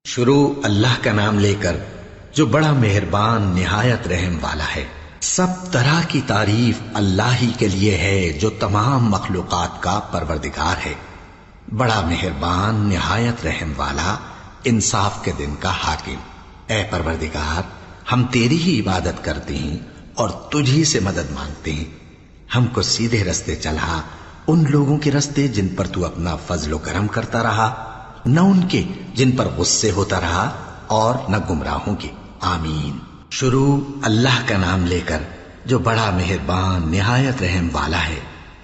شروع اللہ کا نام لے کر جو بڑا مہربان نہایت رحم والا ہے۔ سب طرح کی تعریف اللہ ہی کے لیے ہے جو تمام مخلوقات کا پروردگار ہے، بڑا مہربان نہایت رحم والا، انصاف کے دن کا حاکم۔ اے پروردگار، ہم تیری ہی عبادت کرتے ہیں اور تجھی سے مدد مانگتے ہیں۔ ہم کو سیدھے رستے چلا، ان لوگوں کے رستے جن پر تو اپنا فضل و کرم کرتا رہا، نہ ان کے جن پر غصے ہوتا رہا، اور نہ گمراہوں کے۔ آمین۔ شروع اللہ کا نام لے کر جو بڑا مہربان نہایت رحم والا ہے۔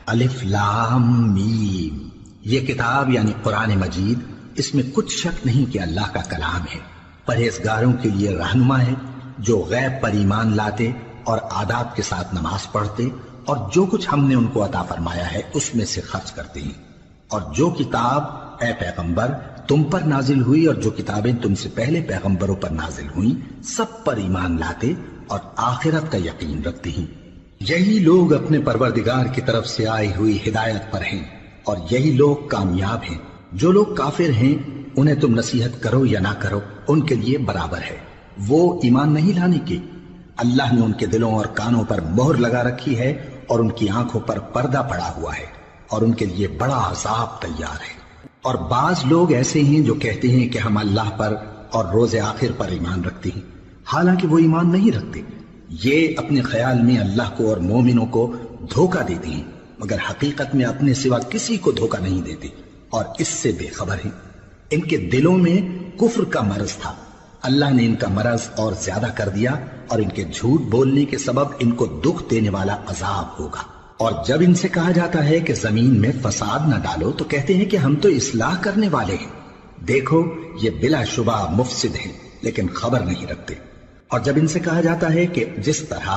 الف لام میم۔ یہ کتاب یعنی قرآن مجید، اس میں کچھ شک نہیں کہ اللہ کا کلام ہے، پرہیزگاروں کے لیے رہنما ہے، جو غیب پر ایمان لاتے اور آداب کے ساتھ نماز پڑھتے اور جو کچھ ہم نے ان کو عطا فرمایا ہے اس میں سے خرچ کرتے ہیں، اور جو کتاب اے پیغمبر تم پر نازل ہوئی اور جو کتابیں تم سے پہلے پیغمبروں پر نازل ہوئیں سب پر ایمان لاتے اور آخرت کا یقین رکھتے ہیں۔ یہی لوگ اپنے پروردگار کی طرف سے آئی ہوئی ہدایت پر ہیں اور یہی لوگ کامیاب ہیں۔ جو لوگ کافر ہیں انہیں تم نصیحت کرو یا نہ کرو ان کے لیے برابر ہے، وہ ایمان نہیں لانے کے۔ اللہ نے ان کے دلوں اور کانوں پر مہر لگا رکھی ہے اور ان کی آنکھوں پر پردہ پڑا ہوا ہے اور ان کے لیے بڑا عذاب تیار ہے۔ اور بعض لوگ ایسے ہیں جو کہتے ہیں کہ ہم اللہ پر اور روز آخر پر ایمان رکھتے ہیں، حالانکہ وہ ایمان نہیں رکھتے۔ یہ اپنے خیال میں اللہ کو اور مومنوں کو دھوکہ دیتے ہیں، مگر حقیقت میں اپنے سوا کسی کو دھوکہ نہیں دیتے اور اس سے بے خبر ہیں۔ ان کے دلوں میں کفر کا مرض تھا، اللہ نے ان کا مرض اور زیادہ کر دیا، اور ان کے جھوٹ بولنے کے سبب ان کو دکھ دینے والا عذاب ہوگا۔ اور جب ان سے کہا جاتا ہے کہ زمین میں فساد نہ ڈالو تو کہتے ہیں کہ ہم تو اصلاح کرنے والے ہیں۔ دیکھو یہ بلا شبہ مفسد ہیں لیکن خبر نہیں رکھتے۔ اور جب ان سے کہا جاتا ہے کہ جس طرح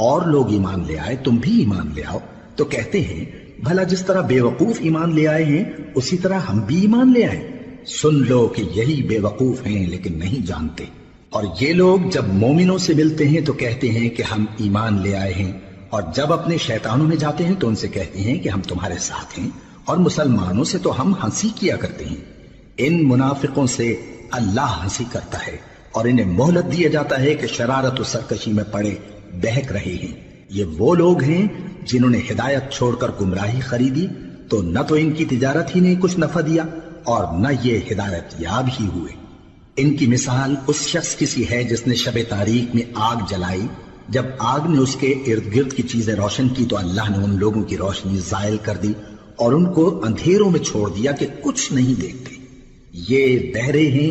اور لوگ ایمان لے آئے تم بھی ایمان لے آؤ تو کہتے ہیں بھلا جس طرح بے وقوف ایمان لے آئے ہیں اسی طرح ہم بھی ایمان لے آئے۔ سن لو کہ یہی بے وقوف ہیں لیکن نہیں جانتے۔ اور یہ لوگ جب مومنوں سے ملتے ہیں تو کہتے ہیں کہ ہم ایمان لے آئے ہیں، اور جب اپنے شیطانوں میں جاتے ہیں تو ان سے کہتے ہیں کہ ہم تمہارے ساتھ ہیں، اور مسلمانوں سے تو ہم ہنسی کیا کرتے ہیں۔ ان منافقوں سے اللہ ہنسی کرتا ہے اور انہیں مہلت دیا جاتا ہے کہ شرارت و سرکشی میں پڑے بہک رہے ہیں۔ یہ وہ لوگ ہیں جنہوں نے ہدایت چھوڑ کر گمراہی خریدی، تو نہ تو ان کی تجارت ہی نے کچھ نفع دیا اور نہ یہ ہدایت یاب ہی ہوئے۔ ان کی مثال اس شخص کی سی ہے جس نے شب تاریک میں آگ جلائی، جب آگ نے اس کے ارد گرد کی چیزیں روشن کی تو اللہ نے ان لوگوں کی روشنی زائل کر دی اور ان کو اندھیروں میں چھوڑ دیا کہ کچھ نہیں دیکھتے۔ یہ بہرے ہیں،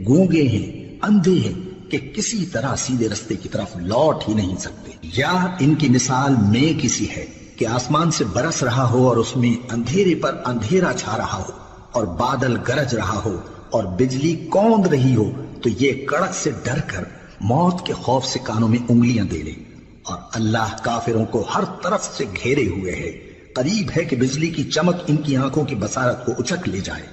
گونگے ہیں، اندھے ہیں کہ کسی طرح سیدھے رستے کی طرف لوٹ ہی نہیں سکتے۔ یا ان کی مثال میں کسی ہے کہ آسمان سے برس رہا ہو اور اس میں اندھیرے پر اندھیرا چھا رہا ہو اور بادل گرج رہا ہو اور بجلی کوند رہی ہو تو یہ کڑک سے ڈر کر موت کے خوف سے کانوں میں انگلیاں دے لے۔ اور اللہ کافروں کو ہر طرف سے گھیرے ہوئے ہے، قریب ہے کہ بجلی کی چمک ان کی آنکھوں کی بصارت کو اچک لے جائے۔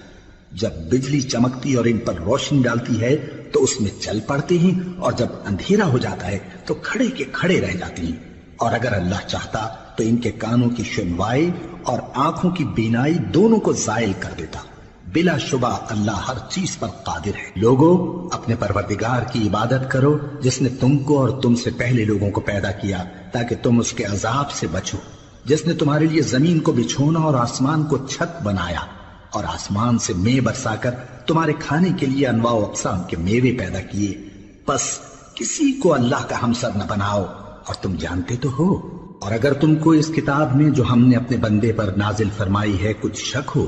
جب بجلی چمکتی اور ان پر روشنی ڈالتی ہے تو اس میں چل پڑتے ہیں، اور جب اندھیرا ہو جاتا ہے تو کھڑے کے کھڑے رہ جاتے ہیں۔ اور اگر اللہ چاہتا تو ان کے کانوں کی سنوائی اور آنکھوں کی بینائی دونوں کو زائل کر دیتا۔ بلا شبہ اللہ ہر چیز پر قادر ہے۔ لوگو اپنے پروردگار کی عبادت کرو جس نے تم کو اور تم سے پہلے لوگوں کو پیدا کیا تاکہ تم اس کے عذاب سے بچو، جس نے تمہارے لیے زمین کو بچھونا اور آسمان کو چھت بنایا، اور آسمان سے مے برسا کر تمہارے کھانے کے لیے انواع و اقسام کے میوے پیدا کیے۔ بس کسی کو اللہ کا ہمسر نہ بناؤ، اور تم جانتے تو ہو۔ اور اگر تم کو اس کتاب میں جو ہم نے اپنے بندے پر نازل فرمائی ہے کچھ شک ہو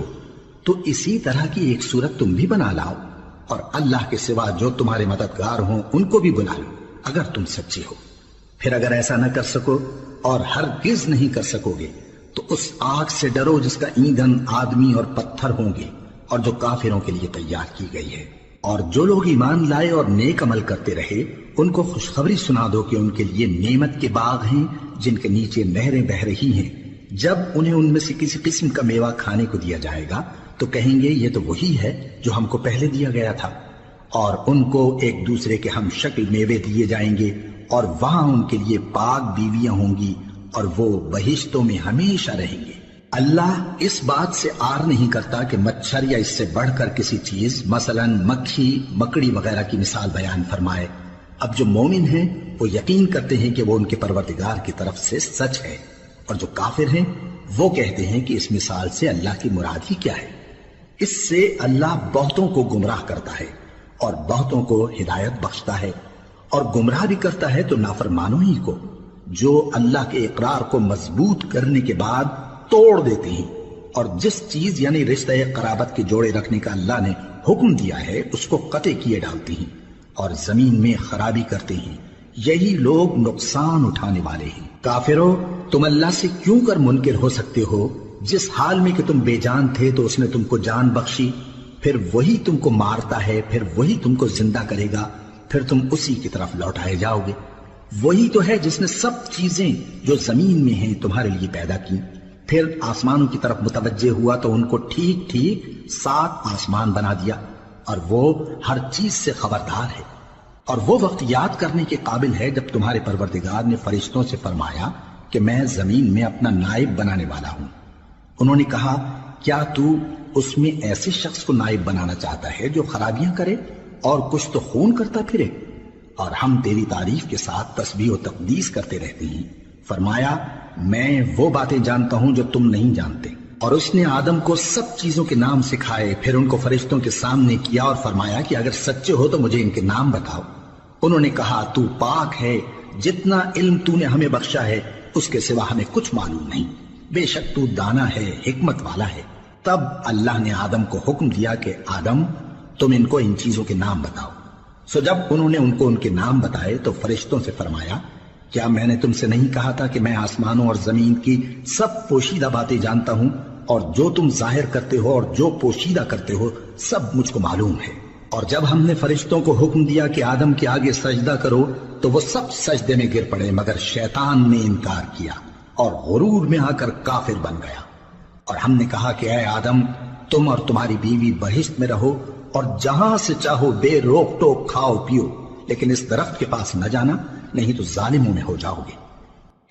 تو اسی طرح کی ایک صورت تم بھی بنا لاؤ، اور اللہ کے سوا جو تمہارے مددگار ہوں ان کو بھی بلا لو اگر تم سچے ہو۔ پھر اگر ایسا نہ کر سکو اور ہرگز نہیں کر سکو گے تو اس آگ سے ڈرو جس کا ایندھن آدمی اور پتھر ہوں گے اور جو کافروں کے لیے تیار کی گئی ہے۔ اور جو لوگ ایمان لائے اور نیک عمل کرتے رہے ان کو خوشخبری سنا دو کہ ان کے لیے نعمت کے باغ ہیں جن کے نیچے نہریں بہہ رہی ہیں۔ جب انہیں ان میں سے کسی قسم کا میوہ کھانے کو دیا جائے گا تو کہیں گے یہ تو وہی ہے جو ہم کو پہلے دیا گیا تھا، اور ان کو ایک دوسرے کے ہم شکل میوے دیے جائیں گے، اور وہاں ان کے لیے پاک بیویاں ہوں گی اور وہ بہشتوں میں ہمیشہ رہیں گے۔ اللہ اس بات سے آر نہیں کرتا کہ مچھر یا اس سے بڑھ کر کسی چیز مثلاً مکھی مکڑی وغیرہ کی مثال بیان فرمائے۔ اب جو مومن ہیں وہ یقین کرتے ہیں کہ وہ ان کے پروردگار کی طرف سے سچ ہے، اور جو کافر ہیں وہ کہتے ہیں کہ اس مثال سے اللہ کی مراد ہی کیا ہے۔ اس سے اللہ بہتوں کو گمراہ کرتا ہے اور بہتوں کو ہدایت بخشتا ہے، اور گمراہ بھی کرتا ہے تو نافرمانوں ہی کو، جو اللہ کے اقرار کو مضبوط کرنے کے بعد توڑ دیتے ہیں، اور جس چیز یعنی رشتہ قرابت کے جوڑے رکھنے کا اللہ نے حکم دیا ہے اس کو قطع کیے ڈالتے ہیں اور زمین میں خرابی کرتے ہیں۔ یہی لوگ نقصان اٹھانے والے ہیں۔ کافرو، تم اللہ سے کیوں کر منکر ہو سکتے ہو؟ جس حال میں کہ تم بے جان تھے تو اس نے تم کو جان بخشی، پھر وہی تم کو مارتا ہے، پھر وہی تم کو زندہ کرے گا، پھر تم اسی کی طرف لوٹائے جاؤ گے۔ وہی تو ہے جس نے سب چیزیں جو زمین میں ہیں تمہارے لیے پیدا کی، پھر آسمانوں کی طرف متوجہ ہوا تو ان کو ٹھیک ٹھیک 7 آسمان بنا دیا، اور وہ ہر چیز سے خبردار ہے۔ اور وہ وقت یاد کرنے کے قابل ہے جب تمہارے پروردگار نے فرشتوں سے فرمایا کہ میں زمین میں اپنا نائب بنانے والا ہوں۔ انہوں نے کہا، کیا تو اس میں ایسے شخص کو نائب بنانا چاہتا ہے جو خرابیاں کرے اور کچھ تو خون کرتا پھرے؟ اور ہم تیری تعریف کے ساتھ تسبیح و تقدیس کرتے رہتے ہیں۔ فرمایا، میں وہ باتیں جانتا ہوں جو تم نہیں جانتے۔ اور اس نے آدم کو سب چیزوں کے نام سکھائے، پھر ان کو فرشتوں کے سامنے کیا اور فرمایا کہ اگر سچے ہو تو مجھے ان کے نام بتاؤ۔ انہوں نے کہا، تو پاک ہے، جتنا علم تو نے ہمیں بخشا ہے اس کے سوا ہمیں کچھ معلوم نہیں، بے شک تو دانا ہے، حکمت والا ہے۔ تب اللہ نے آدم کو حکم دیا کہ آدم، تم ان کو ان چیزوں کے نام بتاؤ۔ سو جب انہوں نے ان کو ان کے نام بتائے تو فرشتوں سے فرمایا، کیا میں نے تم سے نہیں کہا تھا کہ میں آسمانوں اور زمین کی سب پوشیدہ باتیں جانتا ہوں، اور جو تم ظاہر کرتے ہو اور جو پوشیدہ کرتے ہو سب مجھ کو معلوم ہے۔ اور جب ہم نے فرشتوں کو حکم دیا کہ آدم کے آگے سجدہ کرو تو وہ سب سجدے میں گر پڑے، مگر شیطان نے انکار کیا اور غرور میں آ کر کافر بن گیا۔ اور ہم نے کہا کہ اے آدم، تم اور تمہاری بیوی بہشت میں رہو اور جہاں سے چاہو بے روک ٹوک کھاؤ پیو، لیکن اس درخت کے پاس نہ جانا، نہیں تو ظالموں میں ہو جاؤ گے۔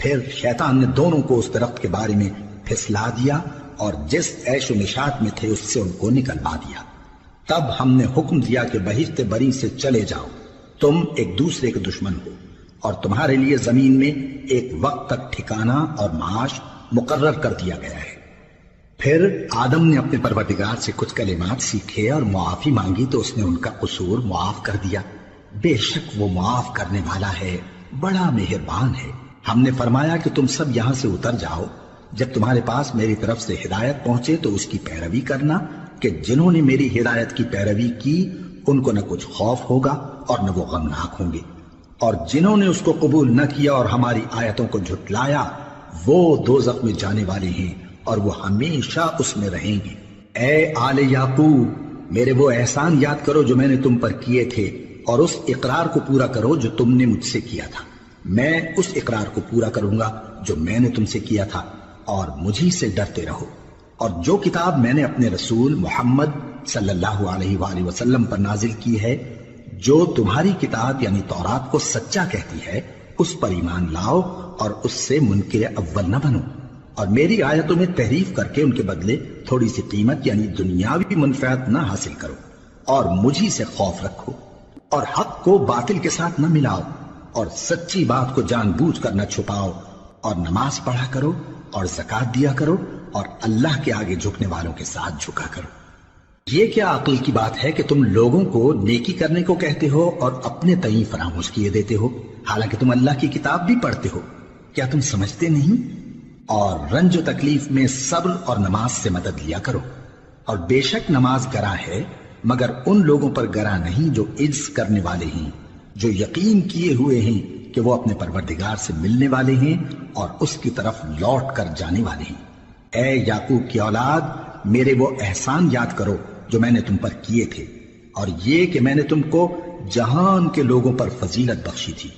پھر شیطان نے دونوں کو اس درخت کے بارے میں پھسلا دیا اور جس عیش و نشاط میں تھے اس سے ان کو نکلوا دیا۔ تب ہم نے حکم دیا کہ بہشت بری سے چلے جاؤ، تم ایک دوسرے کے دشمن ہو، اور تمہارے لیے زمین میں ایک وقت تک ٹھکانہ اور معاش مقرر کر دیا گیا ہے۔ پھر آدم نے اپنے پروردگار سے کچھ کلمات سیکھے اور معافی مانگی تو اس نے ان کا قصور معاف کر دیا۔ بے شک وہ معاف کرنے والا ہے، بڑا مہربان ہے۔ ہم نے فرمایا کہ تم سب یہاں سے اتر جاؤ، جب تمہارے پاس میری طرف سے ہدایت پہنچے تو اس کی پیروی کرنا، کہ جنہوں نے میری ہدایت کی پیروی کی ان کو نہ کچھ خوف ہوگا اور نہ وہ غمناک ہوں گے، اور جنہوں نے اس کو قبول نہ کیا اور ہماری آیتوں کو جھٹلایا وہ دوزخ میں جانے والے ہیں اور وہ ہمیشہ اس میں رہیں گے۔ اے آل یعقوب، میرے وہ احسان یاد کرو جو میں نے تم پر کیے تھے، اور اس اقرار کو پورا کرو جو تم نے مجھ سے کیا تھا۔ میں اس اقرار کو پورا کروں گا جو میں نے تم سے کیا تھا، اور مجھی سے ڈرتے رہو۔ اور جو کتاب میں نے اپنے رسول محمد صلی اللہ علیہ وآلہ وسلم پر نازل کی ہے، جو تمہاری کتاب یعنی تورات کو سچا کہتی ہے، اس پر ایمان لاؤ اور اس سے منکر اول نہ بنو، اور میری آیتوں میں تحریف کر کے ان کے بدلے تھوڑی سی قیمت یعنی دنیاوی منفعت نہ حاصل کرو، اور مجھی سے خوف رکھو، اور حق کو باطل کے ساتھ نہ ملاؤ، اور سچی بات کو جان بوجھ کر نہ چھپاؤ، اور نماز پڑھا کرو اور زکوٰۃ دیا کرو، اور اللہ کے آگے جھکنے والوں کے ساتھ جھکا کرو۔ یہ کیا عقل کی بات ہے کہ تم لوگوں کو نیکی کرنے کو کہتے ہو اور اپنے تئیں فراموش کیے دیتے ہو، حالانکہ تم اللہ کی کتاب بھی پڑھتے ہو؟ کیا تم سمجھتے نہیں؟ اور رنج و تکلیف میں صبر اور نماز سے مدد لیا کرو، اور بے شک نماز گراں ہے، مگر ان لوگوں پر گراں نہیں جو عجز کرنے والے ہیں، جو یقین کیے ہوئے ہیں کہ وہ اپنے پروردگار سے ملنے والے ہیں اور اس کی طرف لوٹ کر جانے والے ہیں۔ اے یعقوب کی اولاد، میرے وہ احسان یاد کرو جو میں نے تم پر کیے تھے، اور یہ کہ میں نے تم کو جہان کے لوگوں پر فضیلت بخشی تھی۔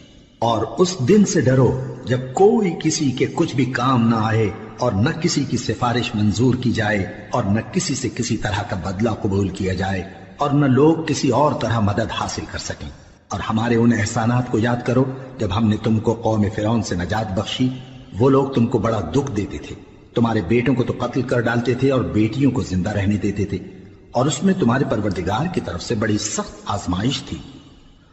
اور اس دن سے ڈرو جب کوئی کسی کے کچھ بھی کام نہ آئے، اور نہ کسی کی سفارش منظور کی جائے، اور نہ کسی سے کسی طرح کا بدلہ قبول کیا جائے، اور نہ لوگ کسی اور طرح مدد حاصل کر سکیں۔ اور ہمارے ان احسانات کو یاد کرو جب ہم نے تم کو قوم فرعون سے نجات بخشی، وہ لوگ تم کو بڑا دکھ دیتے تھے، تمہارے بیٹوں کو تو قتل کر ڈالتے تھے اور بیٹیوں کو زندہ رہنے دیتے تھے، اور اس میں تمہارے پروردگار کی طرف سے بڑی سخت آزمائش تھی۔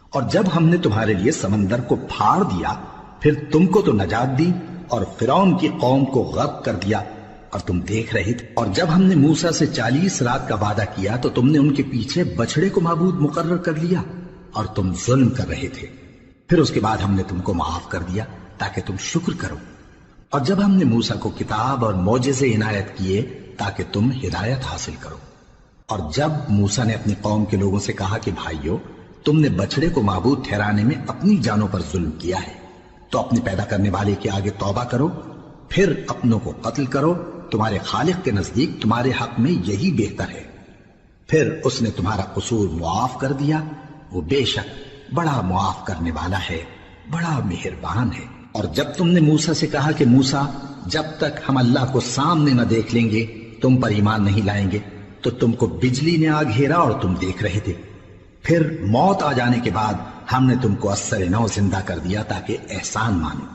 اور جب ہم نے تمہارے لیے سمندر کو پھاڑ دیا، پھر تم کو تو نجات دی اور فرعون کی قوم کو غرق کر دیا، اور تم دیکھ رہے تھے۔ اور جب ہم نے موسیٰ سے 40 رات کا وعدہ کیا تو تم نے ان کے پیچھے بچڑے کو معبود مقرر کر لیا اور تم ظلم کر رہے تھے۔ پھر اس کے بعد ہم نے تم کو معاف کر دیا تاکہ تم شکر کرو۔ اور جب ہم نے موسیٰ کو کتاب اور معجزے عنایت کیے تاکہ تم ہدایت حاصل کرو۔ اور جب موسیٰ نے اپنی قوم کے لوگوں سے کہا کہ بھائیو، تم نے بچڑے کو معبود ٹھہرانے میں اپنی جانوں پر ظلم کیا ہے، تو اپنے پیدا کرنے والے کے آگے توبہ کرو، پھر اپنوں کو قتل کرو، تمہارے خالق کے نزدیک تمہارے حق میں یہی بہتر ہے۔ پھر اس نے تمہارا قصور معاف کر دیا، وہ بے شک بڑا معاف کرنے والا ہے، بڑا مہربان ہے۔ اور جب تم نے موسیٰ سے کہا کہ موسیٰ، جب تک ہم اللہ کو سامنے نہ دیکھ لیں گے تم پر ایمان نہیں لائیں گے، تو تم کو بجلی نے آ گھیرا اور تم دیکھ رہے تھے۔ پھر موت آ جانے کے بعد ہم نے تم کو اثر نو زندہ کر دیا تاکہ احسان مانو۔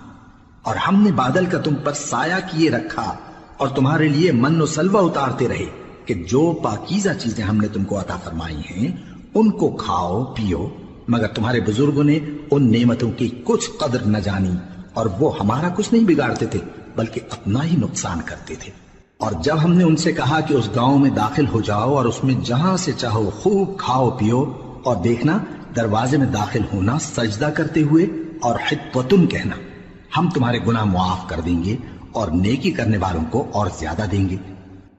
اور ہم نے بادل کا تم پر سایہ کیے رکھا اور تمہارے لیے من و سلوہ اتارتے رہے کہ جو پاکیزہ چیزیں ہم نے تم کو عطا فرمائی ہیں ان کو کھاؤ پیو، مگر تمہارے بزرگوں نے ان نعمتوں کی کچھ قدر نہ جانی اور وہ ہمارا کچھ نہیں بگاڑتے تھے بلکہ اپنا ہی نقصان کرتے تھے۔ اور جب ہم نے ان سے کہا کہ اس گاؤں میں داخل ہو جاؤ اور اس میں جہاں سے چاہو خوب کھاؤ پیو، اور دیکھنا دروازے میں داخل ہونا سجدہ کرتے ہوئے اور حطوۃن کہنا، ہم تمہارے گناہ معاف کر دیں گے اور نیکی کرنے والوں کو اور زیادہ دیں گے،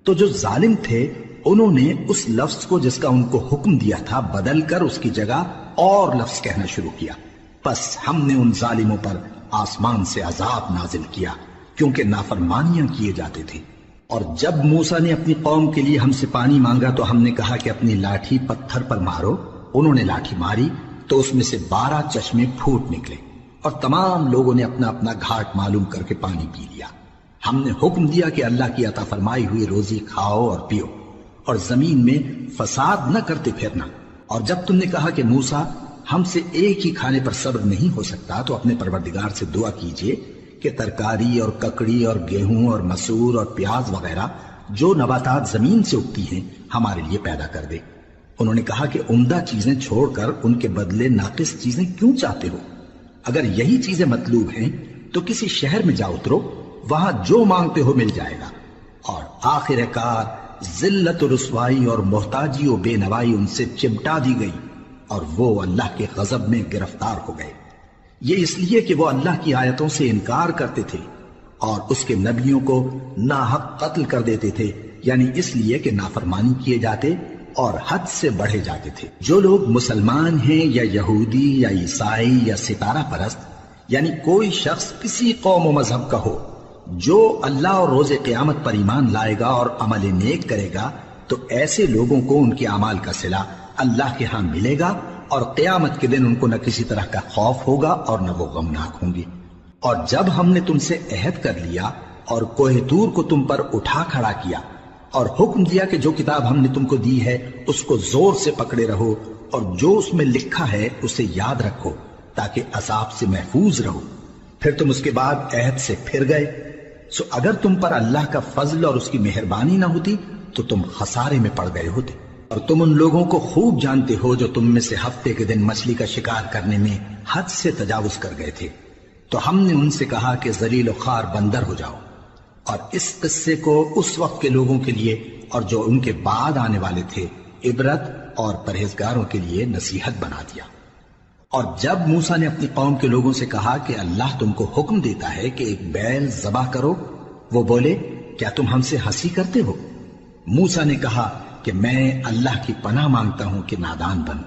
تو جو ظالم تھے انہوں نے اس لفظ کو جس کا ان کو حکم دیا تھا بدل کر اس کی جگہ اور لفظ کہنا شروع کیا۔ پس ہم نے ان ظالموں پر آسمان سے عذاب نازل کیا کیونکہ نافرمانیاں کیے جاتے تھے۔ اور جب موسیٰ نے اپنی قوم کے لیے ہم سے پانی مانگا تو ہم نے کہا کہ اپنی لاٹھی پتھر پر مارو۔ انہوں نے لاٹھی ماری تو اس میں سے 12 چشمے پھوٹ نکلے اور تمام لوگوں نے اپنا اپنا گھاٹ معلوم کر کے پانی پی لیا۔ ہم نے حکم دیا کہ اللہ کی عطا فرمائی ہوئی روزی کھاؤ اور پیو اور زمین میں فساد نہ کرتے پھرنا۔ اور جب تم نے کہا کہ موسیٰ ہم سے ایک ہی کھانے پر صبر نہیں ہو سکتا تو اپنے پروردگار سے دعا کیجئے کہ ترکاری اور ککڑی اور گیہوں اور مسور اور پیاز وغیرہ جو نباتات زمین سے اگتی ہیں ہمارے لیے پیدا کر دے۔ انہوں نے کہا کہ عمدہ چیزیں چھوڑ کر ان کے بدلے ناقص چیزیں کیوں چاہتے ہو؟ اگر یہی چیزیں مطلوب ہیں تو کسی شہر میں جا اترو، وہاں جو مانگتے ہو مل جائے گا۔ اور آخر کار ذلت و رسوائی اور محتاجی و بے نوائی ان سے چمٹا دی گئی اور وہ اللہ کے غضب میں گرفتار ہو گئے، یہ اس لیے کہ وہ اللہ کی آیتوں سے انکار کرتے تھے اور اس کے نبیوں کو ناحق قتل کر دیتے تھے، یعنی اس لیے کہ نافرمانی کیے جاتے اور حد سے بڑھے جاتے تھے۔ جو لوگ مسلمان ہیں یا یہودی یا عیسائی یا ستارہ پرست، یعنی کوئی شخص کسی قوم و مذہب کا ہو، جو اللہ اور روز قیامت پر ایمان لائے گا اور عمل نیک کرے گا تو ایسے لوگوں کو ان کے اعمال کا صلہ اللہ کے ہاں ملے گا اور قیامت کے دن ان کو نہ کسی طرح کا خوف ہوگا اور نہ وہ غمناک ہوں گے۔ اور جب ہم نے تم سے عہد کر لیا اور کوہ طور کو تم پر اٹھا کھڑا کیا اور حکم دیا کہ جو کتاب ہم نے تم کو دی ہے اس کو زور سے پکڑے رہو اور جو اس میں لکھا ہے اسے یاد رکھو تاکہ عذاب سے محفوظ رہو، پھر تم اس کے بعد عہد سے پھر گئے، سو اگر تم پر اللہ کا فضل اور اس کی مہربانی نہ ہوتی تو تم خسارے میں پڑ گئے ہوتے۔ اور تم ان لوگوں کو خوب جانتے ہو جو تم میں سے ہفتے کے دن مچھلی کا شکار کرنے میں حد سے تجاوز کر گئے تھے، تو ہم نے ان سے کہا کہ ذلیل و خوار بندر ہو جاؤ، اور اس قصے کو اس وقت کے لوگوں کے لیے اور جو ان کے بعد آنے والے تھے عبرت اور پرہیزگاروں کے لیے نصیحت بنا دیا۔ اور جب موسیٰ نے اپنی قوم کے لوگوں سے کہا کہ اللہ تم کو حکم دیتا ہے کہ ایک بیل ذبح کرو، وہ بولے کیا تم ہم سے ہنسی کرتے ہو؟ موسیٰ نے کہا کہ میں اللہ کی پناہ مانگتا ہوں کہ نادان بنوں۔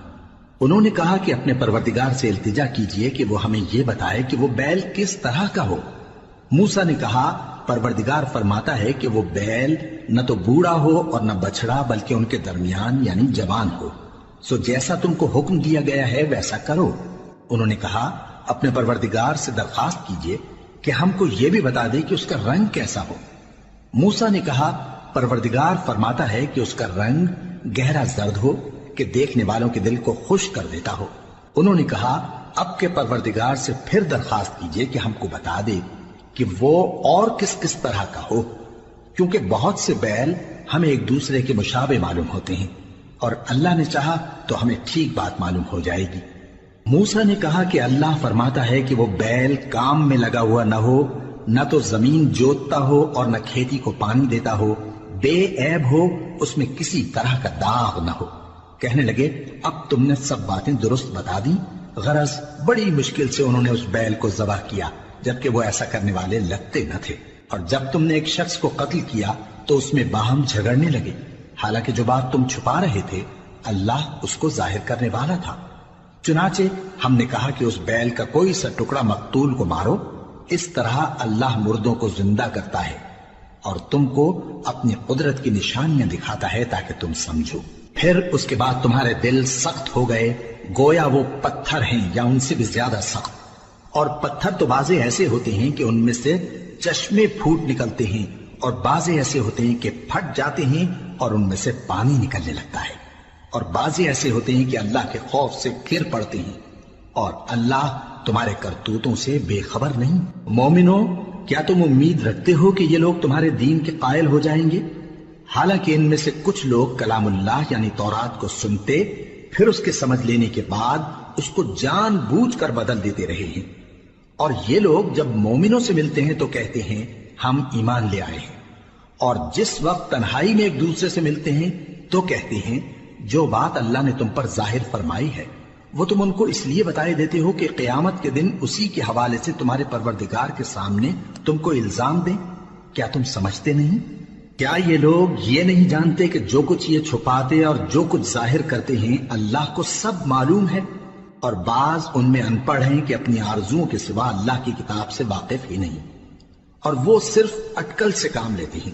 انہوں نے کہا کہ اپنے پروردگار سے التجا کیجئے کہ وہ ہمیں یہ بتائے کہ وہ بیل کس طرح کا ہو۔ موسیٰ نے کہا پروردگار فرماتا ہے کہ وہ بیل نہ تو بوڑھا ہو اور نہ بچڑا بلکہ ان کے درمیان یعنی جوان ہو، سو جیسا تم کو حکم دیا گیا ہے ویسا کرو۔ انہوں نے کہا اپنے پروردگار سے درخواست کیجئے کہ ہم کو یہ بھی بتا دے کہ اس کا رنگ کیسا ہو۔ موسیٰ نے کہا پروردگار فرماتا ہے کہ اس کا رنگ گہرا زرد ہو کہ دیکھنے والوں کے دل کو خوش کر دیتا ہو۔ انہوں نے کہا اب کے پروردگار سے پھر درخواست کیجئے کہ ہم کو بتا دے کہ وہ اور کس کس طرح کا ہو۔ کیونکہ بہت سے بیل ہمیں ایک دوسرے کے مشابہ معلوم ہوتے ہیں، اور اللہ نے چاہا تو ہمیں ٹھیک بات معلوم ہو جائے گی۔ موسیٰ نے کہا کہ اللہ فرماتا ہے کہ وہ بیل کام میں لگا ہوا نہ ہو، نہ تو زمین جوتتا ہو اور نہ کھیتی کو پانی دیتا ہو، بے عیب ہو، اس میں کسی طرح کا داغ نہ ہو۔ کہنے لگے اب تم نے سب باتیں درست بتا دی۔ غرض بڑی مشکل سے انہوں نے اس بیل کو ذبح کیا، جبکہ وہ ایسا کرنے والے لگتے نہ تھے۔ اور جب تم نے ایک شخص کو قتل کیا تو اس میں باہم جھگڑنے لگے، حالانکہ جو بات تم چھپا رہے تھے اللہ اس کو ظاہر کرنے والا تھا۔ چنانچہ ہم نے کہا کہ اس بیل کا کوئی سا ٹکڑا مقتول کو مارو، اس طرح اللہ مردوں کو زندہ کرتا ہے اور تم کو اپنی قدرت کی نشانیاں دکھاتا ہے تاکہ تم سمجھو۔ پھر اس کے بعد تمہارے دل سخت ہو گئے، گویا وہ پتھر ہیں یا ان سے بھی زیادہ سخت۔ اور پتھر تو بعضے ایسے ہوتے ہیں کہ ان میں سے چشمے پھوٹ نکلتے ہیں، اور بعضے ایسے ہوتے ہیں کہ پھٹ جاتے ہیں اور ان میں سے پانی نکلنے لگتا ہے، اور بعضے ایسے ہوتے ہیں کہ اللہ کے خوف سے گر پڑتے ہیں، اور اللہ تمہارے کرتوتوں سے بے خبر نہیں۔ مومنو، کیا تم امید رکھتے ہو کہ یہ لوگ تمہارے دین کے قائل ہو جائیں گے؟ حالانکہ ان میں سے کچھ لوگ کلام اللہ یعنی تورات کو سنتے، پھر اس کے سمجھ لینے کے بعد اس کو جان بوجھ کر بدل دیتے رہے ہیں، اور یہ لوگ جب مومنوں سے ملتے ہیں تو کہتے ہیں ہم ایمان لے آئے ہیں، اور جس وقت تنہائی میں ایک دوسرے سے ملتے ہیں تو کہتے ہیں جو بات اللہ نے تم پر ظاہر فرمائی ہے وہ تم ان کو اس لیے بتائے دیتے ہو کہ قیامت کے دن اسی کے حوالے سے تمہارے پروردگار کے سامنے تم کو الزام دیں۔ کیا تم سمجھتے نہیں؟ کیا یہ لوگ یہ نہیں جانتے کہ جو کچھ یہ چھپاتے اور جو کچھ ظاہر کرتے ہیں اللہ کو سب معلوم ہے؟ اور بعض ان میں ان پڑھ ہیں کہ اپنی آرزوؤں کے سوا اللہ کی کتاب سے واقف ہی نہیں، اور وہ صرف اٹکل سے کام لیتے ہیں۔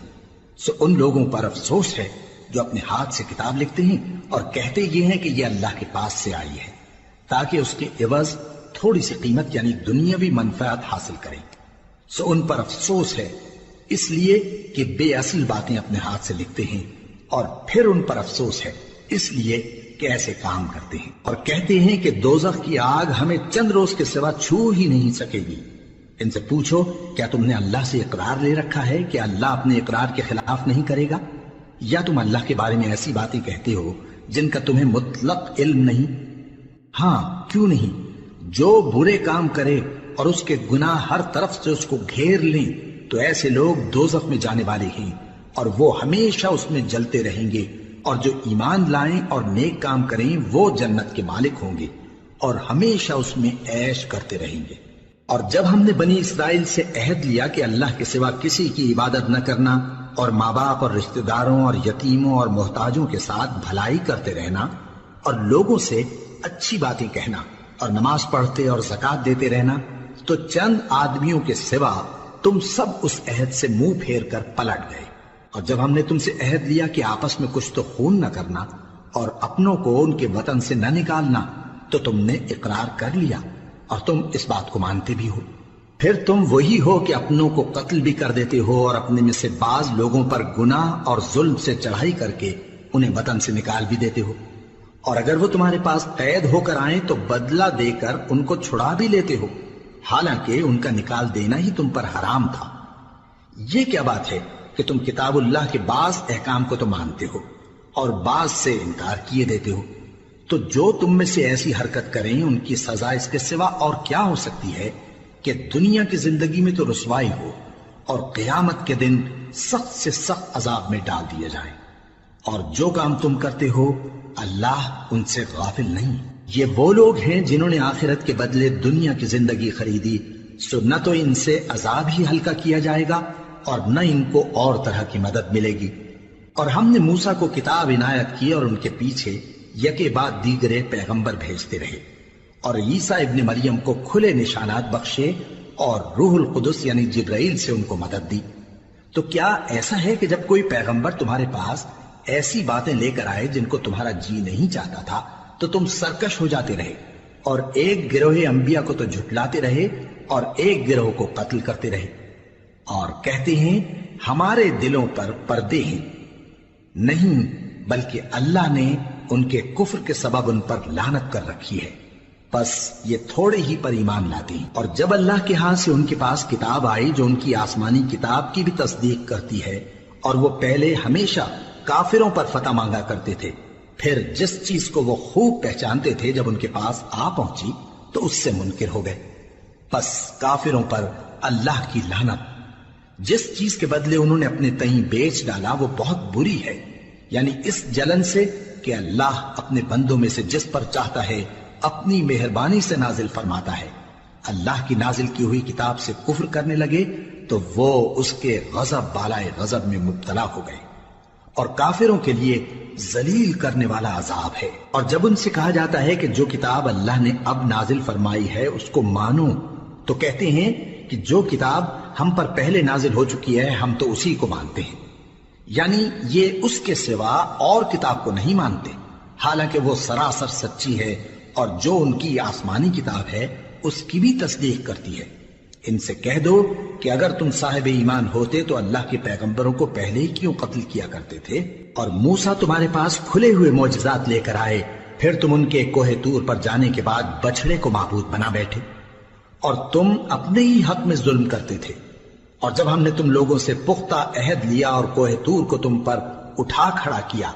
سو ان لوگوں پر افسوس ہے جو اپنے ہاتھ سے کتاب لکھتے ہیں اور کہتے یہ ہیں کہ یہ اللہ کے پاس سے آئی ہے، تاکہ اس کے عوض تھوڑی سی قیمت یعنی دنیاوی منفعت حاصل کریں۔ سو ان پر افسوس ہے اس لیے کہ بے اصل باتیں اپنے ہاتھ سے لکھتے ہیں، اور پھر ان پر افسوس ہے اس لیے کہ ایسے کام کرتے ہیں، اور کہتے ہیں کہ دوزخ کی آگ ہمیں چند روز کے سوا چھو ہی نہیں سکے گی۔ ان سے پوچھو کیا تم نے اللہ سے اقرار لے رکھا ہے کہ اللہ اپنے اقرار کے خلاف نہیں کرے گا؟ یا تم اللہ کے بارے میں ایسی باتیں کہتے ہو جن کا تمہیں مطلق علم نہیں؟ ہاں کیوں نہیں، جو برے کام کرے اور اس کے گناہ ہر طرف سے اس کو گھیر لیں تو ایسے لوگ دوزخ میں جانے والے ہیں، اور وہ ہمیشہ اس میں جلتے رہیں گے، اور جو ایمان لائیں اور نیک کام کریں وہ جنت کے مالک ہوں گے اور ہمیشہ اس میں عیش کرتے رہیں گے۔ اور جب ہم نے بنی اسرائیل سے عہد لیا کہ اللہ کے سوا کسی کی عبادت نہ کرنا، اور ماں باپ اور رشتہ داروں اور یتیموں اور محتاجوں کے ساتھ بھلائی کرتے رہنا، اور لوگوں سے اچھی باتیں کہنا، اور نماز پڑھتے اور زکوٰۃ دیتے رہنا، تو چند آدمیوں کے سوا تم سب اس عہد سے منہ پھیر کر پلٹ گئے۔ اور جب ہم نے تم سے عہد لیا کہ آپس میں کچھ تو خون نہ کرنا اور اپنوں کو ان کے وطن سے نہ نکالنا، تو تم نے اقرار کر لیا اور تم اس بات کو مانتے بھی ہو۔ پھر تم وہی ہو کہ اپنوں کو قتل بھی کر دیتے ہو، اور اپنے میں سے بعض لوگوں پر گناہ اور ظلم سے چڑھائی کر کے انہیں وطن سے نکال بھی دیتے ہو، اور اگر وہ تمہارے پاس قید ہو کر آئیں تو بدلہ دے کر ان کو چھڑا بھی لیتے ہو، حالانکہ ان کا نکال دینا ہی تم پر حرام تھا۔ یہ کیا بات ہے کہ تم کتاب اللہ کے بعض احکام کو تو مانتے ہو اور بعض سے انکار کیے دیتے ہو؟ تو جو تم میں سے ایسی حرکت کریں ان کی سزا اس کے سوا اور کیا ہو سکتی ہے کہ دنیا کی زندگی میں تو رسوائی ہو اور قیامت کے دن سخت سے سخت عذاب میں ڈال دیے جائیں۔ اور جو کام تم کرتے ہو اللہ ان سے غافل نہیں۔ یہ وہ لوگ ہیں جنہوں نے آخرت کے بدلے دنیا کی زندگی خریدی، سو نہ تو ان سے عذاب ہی ہلکا کیا جائے گا اور نہ ان کو اور طرح کی مدد ملے گی۔ اور ہم نے موسیٰ کو کتاب عنایت کی اور ان کے پیچھے یکے بعد دیگرے پیغمبر بھیجتے رہے، اور عیسیٰ ابن مریم کو کھلے نشانات بخشے اور روح القدس یعنی جبرائیل سے ان کو مدد دی۔ تو کیا ایسا ہے کہ جب کوئی پیغمبر تمہارے پاس ایسی باتیں لے کر آئے جن کو تمہارا جی نہیں چاہتا تھا تو تم سرکش ہو جاتے رہے، اور ایک گروہ انبیاء کو تو جھٹلاتے رہے اور ایک گروہ کو قتل کرتے رہے، اور کہتے ہیں ہمارے دلوں پر پردے ہیں؟ نہیں، بلکہ اللہ نے ان کے کفر کے سبب ان پر لعنت کر رکھی ہے، بس یہ تھوڑے ہی پر ایمان لاتے ہیں۔ اور جب اللہ کے ہاں سے ان کے پاس کتاب آئی جو ان کی آسمانی کتاب کی بھی تصدیق کرتی ہے اور وہ پہلے ہمیشہ کافروں پر فتح مانگا کرتے تھے، پھر جس چیز کو وہ خوب پہچانتے تھے جب ان کے پاس آ پہنچی تو اس سے منکر ہو گئے۔ بس کافروں پر اللہ کی لعنت۔ جس چیز کے بدلے انہوں نے اپنے تئیں بیچ ڈالا وہ بہت بری ہے، یعنی اس جلن سے کہ اللہ اپنے بندوں میں سے جس پر چاہتا ہے اپنی مہربانی سے نازل فرماتا ہے۔ اللہ کی نازل کی ہوئی کتاب سے کفر کرنے لگے تو وہ اس کے غضب بالائے غضب میں مبتلا ہو گئے، اور کافروں کے لیے ذلیل کرنے والا عذاب ہے۔ اور جب ان سے کہا جاتا ہے کہ جو کتاب اللہ نے اب نازل فرمائی ہے اس کو مانو، تو کہتے ہیں کہ جو کتاب ہم پر پہلے نازل ہو چکی ہے ہم تو اسی کو مانتے ہیں، یعنی یہ اس کے سوا اور کتاب کو نہیں مانتے، حالانکہ وہ سراسر سچی ہے، اور جو ان کی آسمانی کتاب ہے اس کی بھی تصدیق کرتی ہے۔ ان سے کہہ دو کہ اگر تم صاحب ایمان ہوتے تو اللہ کے پیغمبروں کو پہلے ہی کیوں قتل کیا کرتے تھے؟ اور موسیٰ تمہارے پاس کھلے ہوئے معجزات لے کر آئے، پھر تم ان کے کوہ طور پر جانے کے بعد بچڑے کو معبود بنا بیٹھے، اور تم اپنے ہی حق میں ظلم کرتے تھے۔ اور جب ہم نے تم لوگوں سے پختہ عہد لیا اور کوہ طور کو تم پر اٹھا کھڑا کیا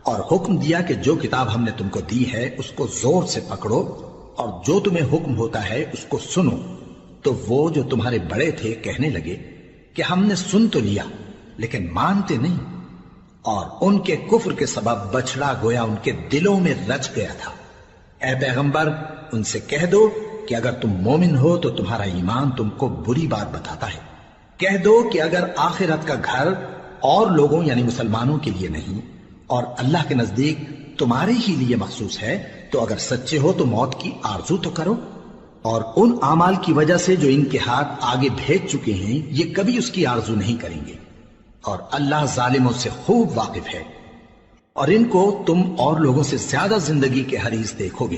اور حکم دیا کہ جو کتاب ہم نے تم کو دی ہے اس کو زور سے پکڑو اور جو تمہیں حکم ہوتا ہے اس کو سنو، تو وہ جو تمہارے بڑے تھے کہنے لگے کہ ہم نے سن تو لیا لیکن مانتے نہیں، اور ان کے کفر کے سبب بچڑا گویا ان کے دلوں میں رچ گیا تھا۔ اے پیغمبر ان سے کہہ دو کہ اگر تم مومن ہو تو تمہارا ایمان تم کو بری بات بتاتا ہے۔ کہہ دو کہ اگر آخرت کا گھر اور لوگوں یعنی مسلمانوں کے لیے نہیں اور اللہ کے نزدیک تمہارے ہی لیے مخصوص ہے تو اگر سچے ہو تو موت کی آرزو تو کرو، اور ان اعمال کی وجہ سے جو ان کے ہاتھ آگے بھیج چکے ہیں یہ کبھی اس کی آرزو نہیں کریں گے، اور اللہ ظالموں سے خوب واقف ہے۔ اور ان کو تم اور لوگوں سے زیادہ زندگی کے حریص دیکھو گے،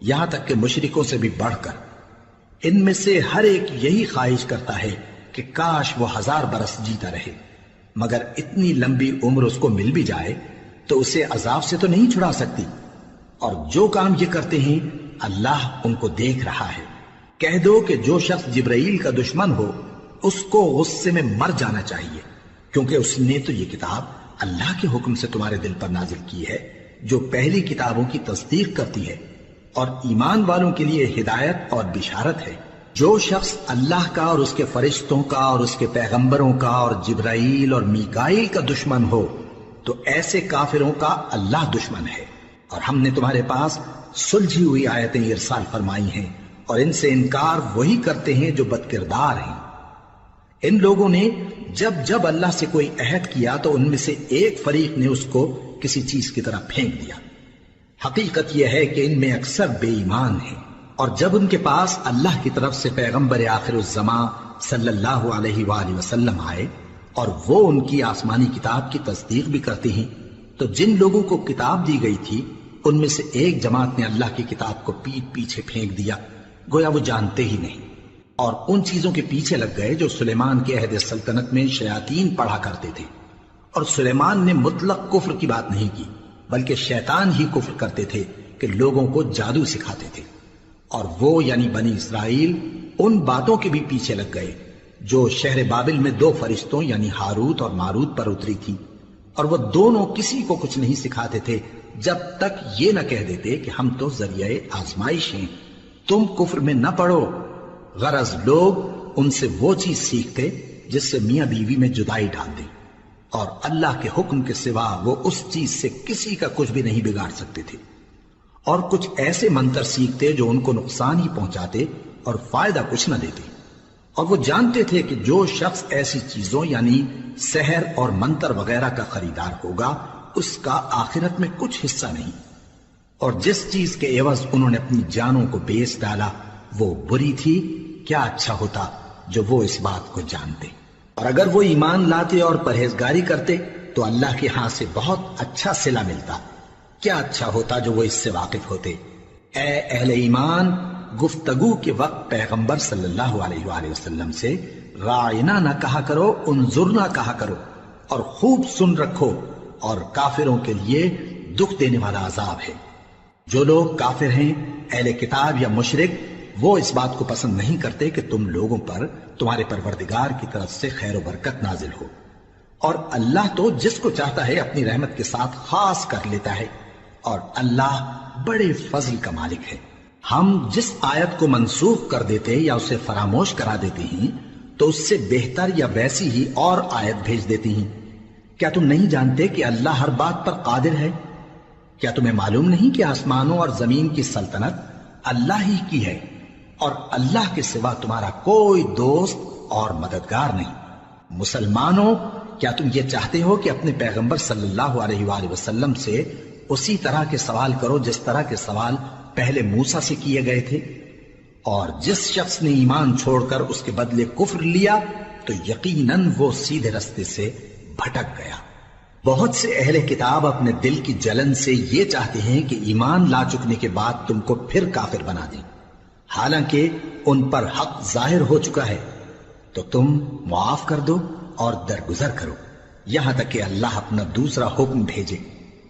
یہاں تک کہ مشرکوں سے بھی بڑھ کر۔ ان میں سے ہر ایک یہی خواہش کرتا ہے کہ کاش وہ 1000 برس جیتا رہے، مگر اتنی لمبی عمر اس کو مل بھی جائے تو اسے عذاب سے تو نہیں چھڑا سکتی، اور جو کام یہ کرتے ہیں اللہ ان کو دیکھ رہا ہے۔ کہہ دو کہ جو شخص جبرائیل کا دشمن ہو اس کو غصے میں مر جانا چاہیے، کیونکہ اس نے تو یہ کتاب اللہ کے حکم سے تمہارے دل پر نازل کی ہے جو پہلی کتابوں کی تصدیق کرتی ہے، اور ایمان والوں کے لیے ہدایت اور بشارت ہے۔ جو شخص اللہ کا اور اس کے فرشتوں کا اور اس کے پیغمبروں کا اور جبرائیل اور میکائیل کا دشمن ہو تو ایسے کافروں کا اللہ دشمن ہے۔ اور ہم نے تمہارے پاس سلجھی ہوئی آیتیں ارسال فرمائی ہیں، اور ان سے انکار وہی کرتے ہیں جو بد کردار ہیں۔ ان لوگوں نے جب جب اللہ سے کوئی عہد کیا تو ان میں سے ایک فریق نے اس کو کسی چیز کی طرح پھینک دیا۔ حقیقت یہ ہے کہ ان میں اکثر بے ایمان ہیں، اور جب ان کے پاس اللہ کی طرف سے پیغمبر آخر الزمان صلی اللہ علیہ وآلہ وسلم آئے اور وہ ان کی آسمانی کتاب کی تصدیق بھی کرتے ہیں، تو جن لوگوں کو کتاب دی گئی تھی ان میں سے ایک جماعت نے اللہ کی کتاب کو پیٹ پیچھے پھینک دیا، گویا وہ جانتے ہی نہیں، اور ان چیزوں کے پیچھے لگ گئے جو سلیمان کے عہد سلطنت میں شیاطین پڑھا کرتے تھے۔ اور سلیمان نے مطلق کفر کی بات نہیں کی، بلکہ شیطان ہی کفر کرتے تھے کہ لوگوں کو جادو سکھاتے تھے، اور وہ یعنی بنی اسرائیل ان باتوں کے بھی پیچھے لگ گئے جو شہر بابل میں 2 فرشتوں یعنی ہاروت اور ماروت پر اتری تھی، اور وہ دونوں کسی کو کچھ نہیں سکھاتے تھے جب تک یہ نہ کہہ دیتے کہ ہم تو ذریعہ آزمائش ہیں، تم کفر میں نہ پڑو۔ غرض لوگ ان سے وہ چیز سیکھتے جس سے میاں بیوی میں جدائی ڈال دیں، اور اللہ کے حکم کے سوا وہ اس چیز سے کسی کا کچھ بھی نہیں بگاڑ سکتے تھے، اور کچھ ایسے منتر سیکھتے جو ان کو نقصان ہی پہنچاتے اور فائدہ کچھ نہ دیتے۔ اور وہ جانتے تھے کہ جو شخص ایسی چیزوں یعنی سحر اور منتر وغیرہ کا خریدار ہوگا اس کا آخرت میں کچھ حصہ نہیں، اور جس چیز کے عوض انہوں نے اپنی جانوں کو بیچ ڈالا وہ بری تھی۔ کیا اچھا ہوتا جو وہ اس بات کو جانتے، اور اگر وہ ایمان لاتے اور پرہیزگاری کرتے تو اللہ کے ہاں سے بہت اچھا صلہ ملتا۔ کیا اچھا ہوتا جو وہ اس سے واقف ہوتے۔ اے اہل ایمان، گفتگو کے وقت پیغمبر صلی اللہ علیہ وآلہ وسلم سے رائنا نہ کہا کرو، انظرنا کہا کرو، اور خوب سن رکھو، اور کافروں کے لیے دکھ دینے والا عذاب ہے۔ جو لوگ کافر ہیں، اہل کتاب یا مشرک، وہ اس بات کو پسند نہیں کرتے کہ تم لوگوں پر تمہارے پروردگار کی طرف سے خیر و برکت نازل ہو، اور اللہ تو جس کو چاہتا ہے اپنی رحمت کے ساتھ خاص کر لیتا ہے، اور اللہ بڑے فضل کا مالک ہے۔ ہم جس آیت کو منسوخ کر دیتے یا اسے فراموش کرا دیتے ہیں تو اس سے بہتر یا ویسی ہی اور آیت بھیج دیتی ہیں۔ کیا تم نہیں جانتے کہ اللہ ہر بات پر قادر ہے؟ کیا تمہیں معلوم نہیں کہ آسمانوں اور زمین کی سلطنت اللہ ہی کی ہے، اور اللہ کے سوا تمہارا کوئی دوست اور مددگار نہیں؟ مسلمانوں، کیا تم یہ چاہتے ہو کہ اپنے پیغمبر صلی اللہ علیہ وآلہ وسلم سے اسی طرح کے سوال کرو جس طرح کے سوال پہلے موسیٰ سے کیے گئے تھے؟ اور جس شخص نے ایمان چھوڑ کر اس کے بدلے کفر لیا تو یقیناً وہ سیدھے رستے سے بھٹک گیا۔ بہت سے اہل کتاب اپنے دل کی جلن سے یہ چاہتے ہیں کہ ایمان لا چکنے کے بعد تم کو پھر کافر بنا دیں، حالانکہ ان پر حق ظاہر ہو چکا ہے۔ تو تم معاف کر دو اور درگزر کرو یہاں تک کہ اللہ اپنا دوسرا حکم بھیجے۔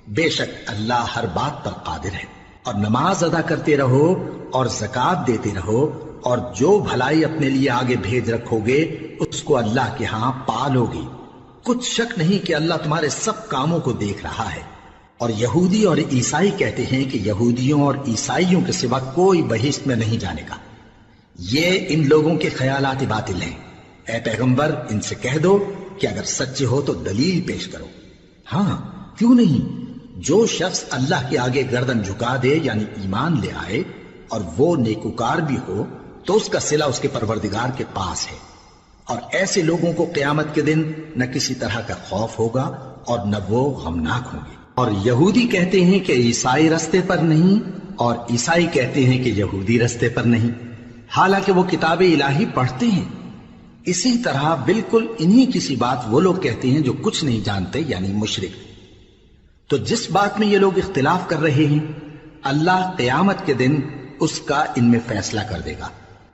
بے شک اللہ ہر بات پر قادر ہے۔ اور نماز ادا کرتے رہو اور زکوٰۃ دیتے رہو، اور جو بھلائی اپنے لیے آگے بھیج رکھو گے اس کو اللہ کے ہاں پالو گے۔ کچھ شک نہیں کہ اللہ تمہارے سب کاموں کو دیکھ رہا ہے۔ اور یہودی اور عیسائی کہتے ہیں کہ یہودیوں اور عیسائیوں کے سوا کوئی بہشت میں نہیں جانے گا۔ یہ ان لوگوں کے خیالات باطل ہیں۔ اے پیغمبر، ان سے کہہ دو کہ اگر سچے ہو تو دلیل پیش کرو۔ ہاں، کیوں نہیں؟ جو شخص اللہ کے آگے گردن جھکا دے یعنی ایمان لے آئے اور وہ نیکوکار بھی ہو تو اس کا صلہ اس کے پروردگار کے پاس ہے، اور ایسے لوگوں کو قیامت کے دن نہ کسی طرح کا خوف ہوگا اور نہ وہ غمناک ہوں گے۔ اور یہودی کہتے ہیں کہ عیسائی رستے پر نہیں، اور عیسائی کہتے ہیں کہ یہودی رستے پر نہیں، حالانکہ وہ کتاب الہی پڑھتے ہیں۔ اسی طرح بالکل انہی کسی بات وہ لوگ کہتے ہیں جو کچھ نہیں جانتے یعنی مشرک۔ تو جس بات میں یہ لوگ اختلاف کر رہے ہیں اللہ قیامت کے دن اس کا ان میں فیصلہ کر دے گا۔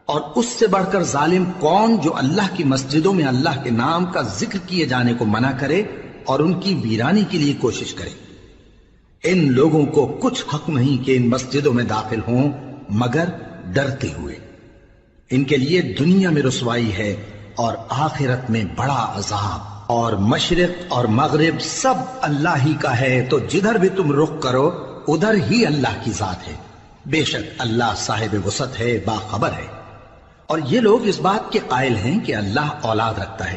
اور اس سے بڑھ کر ظالم کون جو اللہ کی مسجدوں میں اللہ کے نام کا ذکر کیے جانے کو منع کرے اور ان کی ویرانی کے لیے کوشش کرے۔ ان لوگوں کو کچھ حق نہیں کہ ان مسجدوں میں داخل ہوں مگر ڈرتے ہوئے۔ ان کے لیے دنیا میں رسوائی ہے اور آخرت میں بڑا عذاب۔ اور مشرق اور مغرب سب اللہ ہی کا ہے، تو جدھر بھی تم رخ کرو ادھر ہی اللہ کی ذات ہے۔ بے شک اللہ صاحب وسعت ہے، باخبر ہے۔ اور یہ لوگ اس بات کے قائل ہیں کہ اللہ اولاد رکھتا ہے۔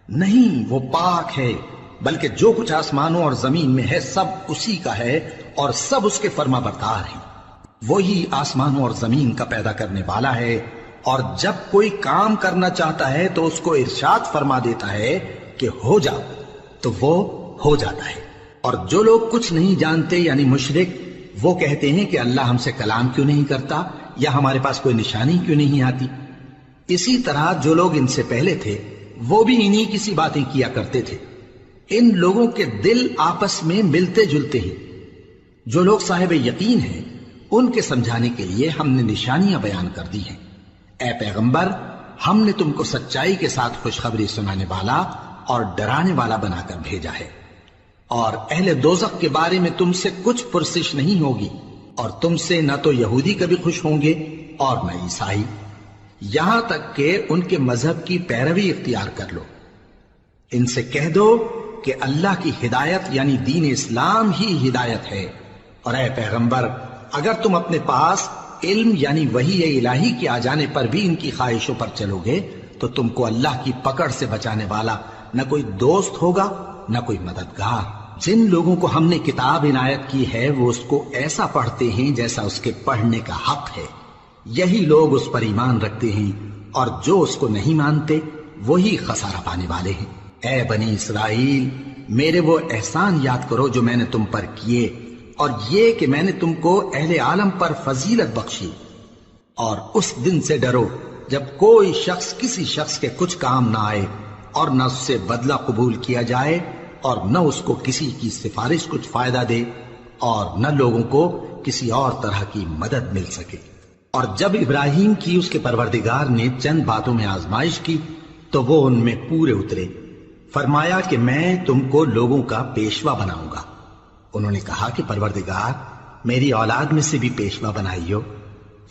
نہیں، وہ پاک ہے، بلکہ جو کچھ آسمانوں اور زمین میں ہے سب اسی کا ہے اور سب اس کے فرما بردار ہیں۔ وہی آسمانوں اور زمین کا پیدا کرنے والا ہے، اور جب کوئی کام کرنا چاہتا ہے تو اس کو ارشاد فرما دیتا ہے کہ ہو جا، تو وہ ہو جاتا ہے۔ اور جو لوگ کچھ نہیں جانتے یعنی مشرک، وہ کہتے ہیں کہ اللہ ہم سے کلام کیوں نہیں کرتا یا ہمارے پاس کوئی نشانی کیوں نہیں آتی۔ اسی طرح جو لوگ ان سے پہلے تھے وہ بھی انہی کسی باتیں کیا کرتے تھے۔ ان لوگوں کے دل آپس میں ملتے جلتے ہیں۔ جو لوگ صاحب یقین ہیں ان کے سمجھانے کے لیے ہم نے نشانیاں بیان کر دی ہیں۔ اے پیغمبر، ہم نے تم کو سچائی کے ساتھ خوشخبری سنانے والا اور ڈرانے والا بنا کر بھیجا ہے، اور اہل دوزخ کے بارے میں تم سے کچھ پرسش نہیں ہوگی، اور تم سے نہ تو یہودی کبھی خوش ہوں گے اور نہ عیسائی، یہاں تک کہ ان کے مذہب کی پیروی اختیار کر لو۔ ان سے کہہ دو کہ اللہ کی ہدایت یعنی دین اسلام ہی ہدایت ہے، اور اے پیغمبر اگر تم اپنے پاس علم یعنی وحی الہی کے آ جانے پر بھی ان کی خواہشوں پر چلو گے تو تم کو اللہ کی پکڑ سے بچانے والا نہ کوئی دوست ہوگا نہ کوئی مددگار۔ جن لوگوں کو ہم نے کتاب عنایت کی ہے وہ اس کو ایسا پڑھتے ہیں جیسا اس کے پڑھنے کا حق ہے، یہی لوگ اس پر ایمان رکھتے ہیں، اور جو اس کو نہیں مانتے وہی خسارہ پانے والے ہیں۔ اے بنی اسرائیل، میرے وہ احسان یاد کرو جو میں نے تم پر کیے، اور یہ کہ میں نے تم کو اہل عالم پر فضیلت بخشی، اور اس دن سے ڈرو جب کوئی شخص کسی شخص کے کچھ کام نہ آئے اور نہ اس سے بدلہ قبول کیا جائے اور نہ اس کو کسی کی سفارش کچھ فائدہ دے اور نہ لوگوں کو کسی اور طرح کی مدد مل سکے۔ اور جب ابراہیم کی اس کے پروردگار نے چند باتوں میں آزمائش کی تو وہ ان میں پورے اترے۔ فرمایا کہ میں تم کو لوگوں کا پیشوا بناؤں گا۔ انہوں نے کہا کہ پروردگار میری اولاد میں سے بھی پیشوا بنائیو۔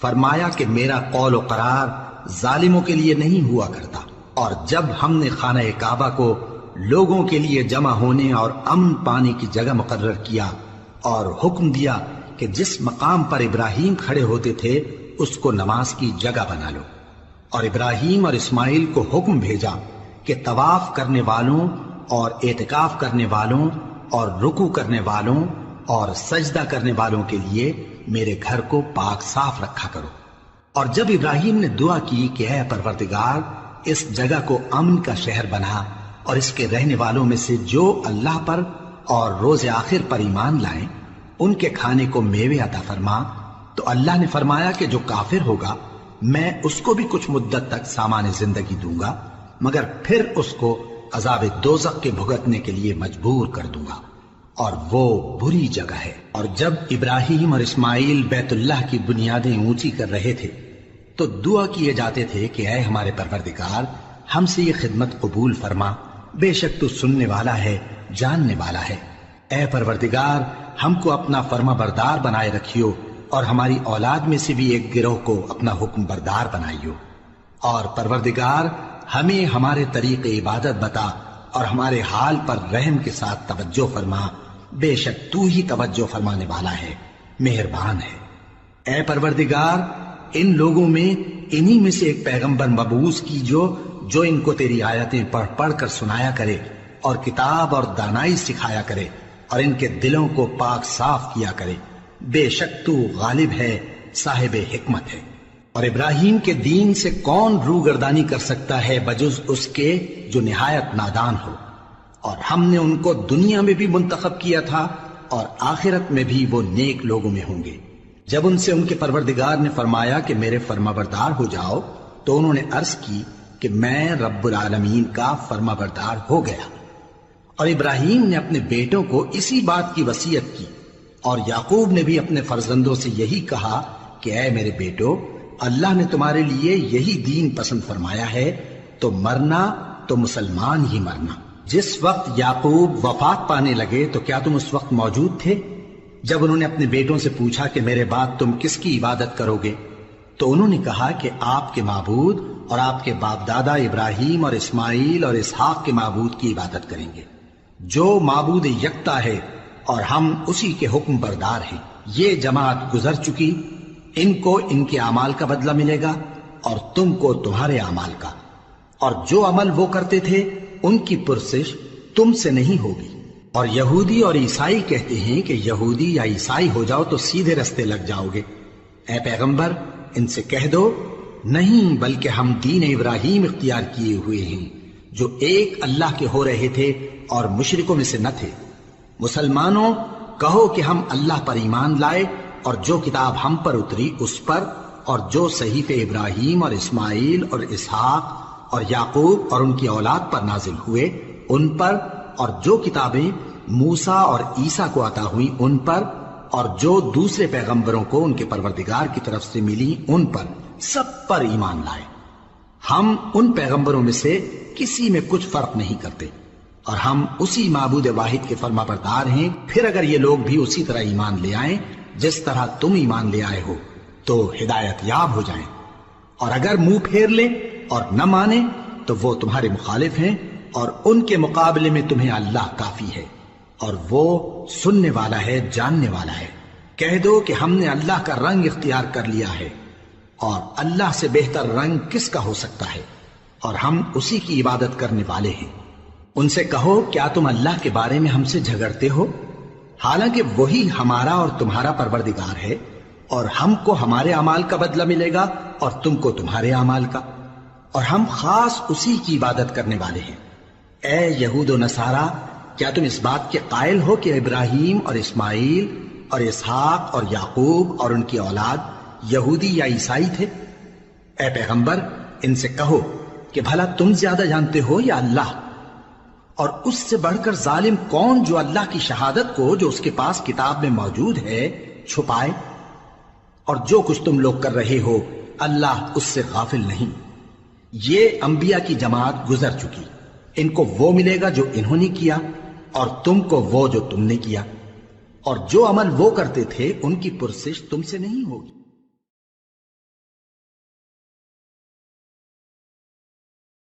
فرمایا کہ میرا قول و قرار ظالموں کے لیے نہیں ہوا کرتا۔ اور جب ہم نے خانہ کعبہ کو لوگوں کے لیے جمع ہونے اور امن پانے کی جگہ مقرر کیا اور حکم دیا کہ جس مقام پر ابراہیم کھڑے ہوتے تھے اس کو نماز کی جگہ بنا لو۔ اور ابراہیم اور اسماعیل کو حکم بھیجا کہ طواف کرنے والوں اور اعتکاف کرنے والوں اور رکوع کرنے والوں اور سجدہ کرنے والوں کے لیے میرے گھر کو پاک صاف رکھا کرو۔ اور جب ابراہیم نے دعا کی کہ اے پروردگار اس جگہ کو امن کا شہر بنا اور اس کے رہنے والوں میں سے جو اللہ پر اور روز آخر پر ایمان لائیں ان کے کھانے کو میوے عطا فرما، تو اللہ نے فرمایا کہ جو کافر ہوگا میں اس کو بھی کچھ مدت تک سامان زندگی دوں گا، مگر پھر اس کو عذاب دوزخ کے بھگتنے کے لیے مجبور کر دوں گا، اور وہ بری جگہ ہے۔ اور جب ابراہیم اور اسماعیل بیت اللہ کی بنیادیں اونچی کر رہے تھے تو دعا کیے جاتے تھے کہ اے ہمارے پروردگار ہم سے یہ خدمت قبول فرما، بے شک تو سننے والا ہے، جاننے والا ہے۔ اے پروردگار ہم کو اپنا فرما بردار بنائے رکھیو اور ہماری اولاد میں سے بھی ایک گروہ کو اپنا حکم بردار بنائیو، اور پروردگار ہمیں ہمارے طریق عبادت بتا اور ہمارے حال پر رحم کے ساتھ توجہ فرما، بے شک تو ہی توجہ فرمانے والا ہے، مہربان ہے۔ اے پروردگار ان لوگوں میں انہی میں سے ایک پیغمبر مبعوث کیجو جو ان کو تیری آیتیں پڑھ پڑھ کر سنایا کرے اور کتاب اور دانائی سکھایا کرے اور ان کے دلوں کو پاک صاف کیا کرے، بے شک تو غالب ہے، صاحب حکمت ہے۔ اور ابراہیم کے دین سے کون روگردانی کر سکتا ہے بجز اس کے جو نہایت نادان ہو، اور ہم نے ان کو دنیا میں بھی منتخب کیا تھا اور آخرت میں بھی وہ نیک لوگوں میں ہوں گے۔ جب ان سے ان کے پروردگار نے فرمایا کہ میرے فرما بردار ہو جاؤ تو انہوں نے عرض کی کہ میں رب العالمین کا فرما بردار ہو گیا۔ اور ابراہیم نے اپنے بیٹوں کو اسی بات کی وصیت کی، اور یعقوب نے بھی اپنے فرزندوں سے یہی کہا کہ اے میرے بیٹو اللہ نے تمہارے لیے یہی دین پسند فرمایا ہے، تو مرنا تو مسلمان ہی مرنا۔ جس وقت یعقوب وفات پانے لگے تو کیا تم اس وقت موجود تھے جب انہوں نے اپنے بیٹوں سے پوچھا کہ میرے بعد تم کس کی عبادت کرو گے؟ تو انہوں نے کہا کہ آپ کے معبود اور آپ کے باپ دادا ابراہیم اور اسماعیل اور اسحاق کے معبود کی عبادت کریں گے، جو معبود یکتا ہے اور ہم اسی کے حکم بردار ہیں۔ یہ جماعت گزر چکی، ان کو ان کے اعمال کا بدلہ ملے گا اور تم کو تمہارے اعمال کا، اور جو عمل وہ کرتے تھے ان کی پرسش تم سے نہیں ہوگی۔ اور یہودی اور عیسائی کہتے ہیں کہ یہودی یا عیسائی ہو جاؤ تو سیدھے رستے لگ جاؤ گے۔ اے پیغمبر ان سے کہہ دو نہیں، بلکہ ہم دین ابراہیم اختیار کیے ہوئے ہیں جو ایک اللہ کے ہو رہے تھے اور مشرکوں میں سے نہ تھے۔ مسلمانوں کہو کہ ہم اللہ پر ایمان لائے اور جو کتاب ہم پر اتری اس پر، اور جو صحیفے ابراہیم اور اسماعیل اور اسحاق اور یعقوب اور ان کی اولاد پر نازل ہوئے ان پر، اور جو کتابیں موسیٰ اور عیسیٰ کو عطا ہوئیں ان پر، اور جو دوسرے پیغمبروں کو ان کے پروردگار کی طرف سے ملی ان پر، سب پر ایمان لائے۔ ہم ان پیغمبروں میں سے کسی میں کچھ فرق نہیں کرتے، اور ہم اسی معبود واحد کے فرما بردار ہیں۔ پھر اگر یہ لوگ بھی اسی طرح ایمان لے آئیں جس طرح تم ایمان لے آئے ہو تو ہدایت یاب ہو جائیں، اور اگر منہ پھیر لیں اور نہ مانے تو وہ تمہارے مخالف ہیں، اور ان کے مقابلے میں تمہیں اللہ کافی ہے، اور وہ سننے والا ہے، جاننے والا ہے۔ کہہ دو کہ ہم نے اللہ کا رنگ اختیار کر لیا ہے، اور اللہ سے بہتر رنگ کس کا ہو سکتا ہے، اور ہم اسی کی عبادت کرنے والے ہیں۔ ان سے کہو کیا تم اللہ کے بارے میں ہم سے جھگڑتے ہو، حالانکہ وہی ہمارا اور تمہارا پروردگار ہے، اور ہم کو ہمارے اعمال کا بدلہ ملے گا اور تم کو تمہارے اعمال کا، اور ہم خاص اسی کی عبادت کرنے والے ہیں۔ اے یہود و نصارا کیا تم اس بات کے قائل ہو کہ ابراہیم اور اسماعیل اور اسحاق اور یعقوب اور ان کی اولاد یہودی یا عیسائی تھے؟ اے پیغمبر ان سے کہو کہ بھلا تم زیادہ جانتے ہو یا اللہ؟ اور اس سے بڑھ کر ظالم کون جو اللہ کی شہادت کو جو اس کے پاس کتاب میں موجود ہے چھپائے؟ اور جو کچھ تم لوگ کر رہے ہو اللہ اس سے غافل نہیں۔ یہ انبیاء کی جماعت گزر چکی، ان کو وہ ملے گا جو انہوں نے کیا، اور تم کو وہ جو تم نے کیا، اور جو عمل وہ کرتے تھے ان کی پرسش تم سے نہیں ہوگی۔